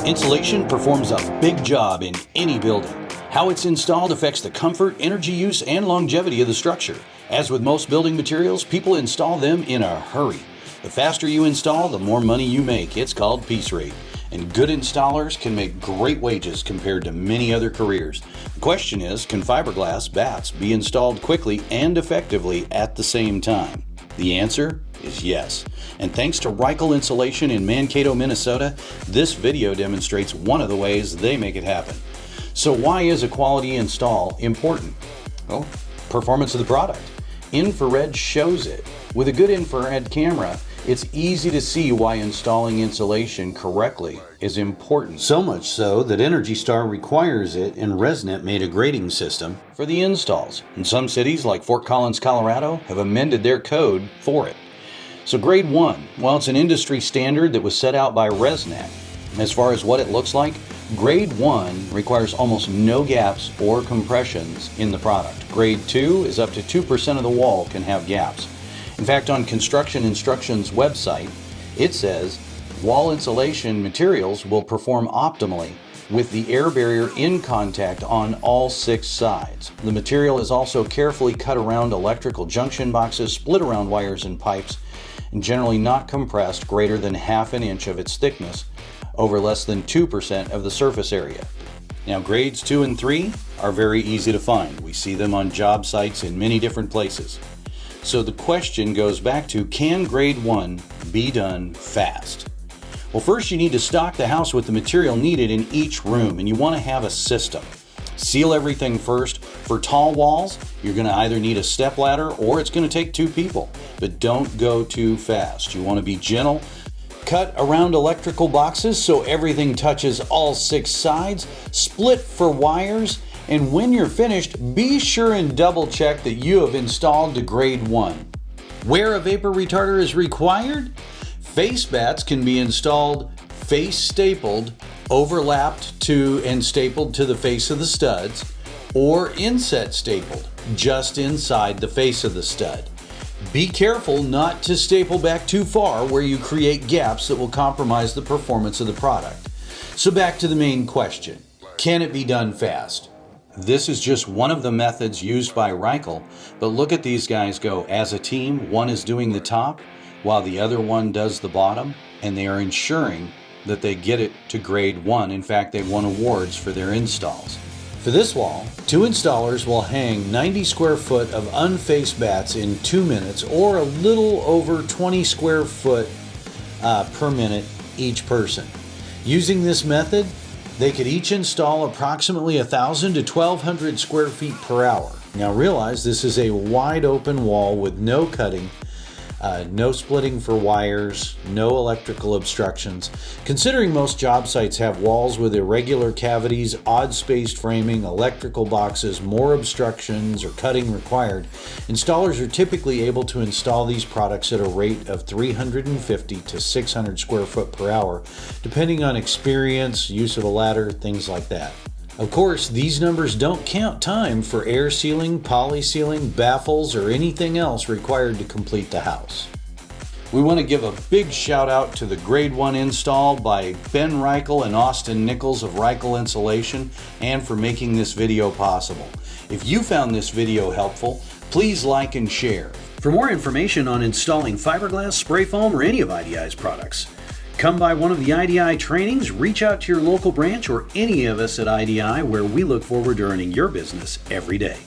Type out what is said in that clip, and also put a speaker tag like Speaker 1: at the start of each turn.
Speaker 1: Insulation performs a big job in any building. How it's installed affects the comfort, energy use, and longevity of the structure. As with most building materials, people install them in a hurry. The faster you install, the more money you make. It's called piece rate. And good installers can make great wages compared to many other careers. The question is, can fiberglass batts be installed quickly and effectively at the same time? The answer is yes. And thanks to Reichel Insulation in Mankato, Minnesota, this video demonstrates one of the ways they make it happen. So why is a quality install important? Well, performance of the product. Infrared shows it. With a good infrared camera, it's easy to see why installing insulation correctly is important. So much so that Energy Star requires it, and RESNET made a grading system for the installs. And some cities, like Fort Collins, Colorado, have amended their code for it. So grade 1, well, it's an industry standard that was set out by RESNET. As far as what it looks like, grade 1 requires almost no gaps or compressions in the product. Grade 2 is up to 2% of the wall can have gaps. In fact, on Construction Instructions website, it says wall insulation materials will perform optimally with the air barrier in contact on all 6 sides. The material is also carefully cut around electrical junction boxes, split around wires and pipes, and generally not compressed greater than ½ an inch of its thickness over less than 2% of the surface area. Now, grades 2 and 3 are very easy to find. We see them on job sites in many different places. So the question goes back to, can grade 1 be done fast? Well, first you need to stock the house with the material needed in each room, and you want to have a system. Seal everything first. For tall walls, you're going to either need a step ladder or it's going to take 2 people. But don't go too fast. You want to be gentle. Cut around electrical boxes so everything touches all 6 sides. Split for wires. And when you're finished, be sure and double check that you have installed to grade 1. Where a vapor retarder is required, face batts can be installed face stapled, overlapped to and stapled to the face of the studs, or inset stapled just inside the face of the stud. Be careful not to staple back too far where you create gaps that will compromise the performance of the product. So back to the main question, can it be done fast? This is just one of the methods used by Reichel, but look at these guys go. As a team, one is doing the top while the other one does the bottom, and they are ensuring that they get it to grade 1. In fact, they won awards for their installs. For this wall, 2 installers will hang 90 square foot of unfaced batts in 2 minutes, or a little over 20 square foot per minute each person. Using this method, they could each install approximately 1,000 to 1,200 square feet per hour. Now realize this is a wide open wall with no cutting, no splitting for wires, no electrical obstructions. Considering most job sites have walls with irregular cavities, odd spaced framing, electrical boxes, more obstructions or cutting required, installers are typically able to install these products at a rate of 350 to 600 square foot per hour, depending on experience, use of a ladder, things like that. Of course, these numbers don't count time for air sealing, poly sealing, baffles, or anything else required to complete the house. We want to give a big shout out to the grade 1 install by Ben Reichel and Austin Nichols of Reichel Insulation, and for making this video possible. If you found this video helpful, please like and share. For more information on installing fiberglass, spray foam, or any of IDI's products, come by one of the IDI trainings, reach out to your local branch, or any of us at IDI, where we look forward to earning your business every day.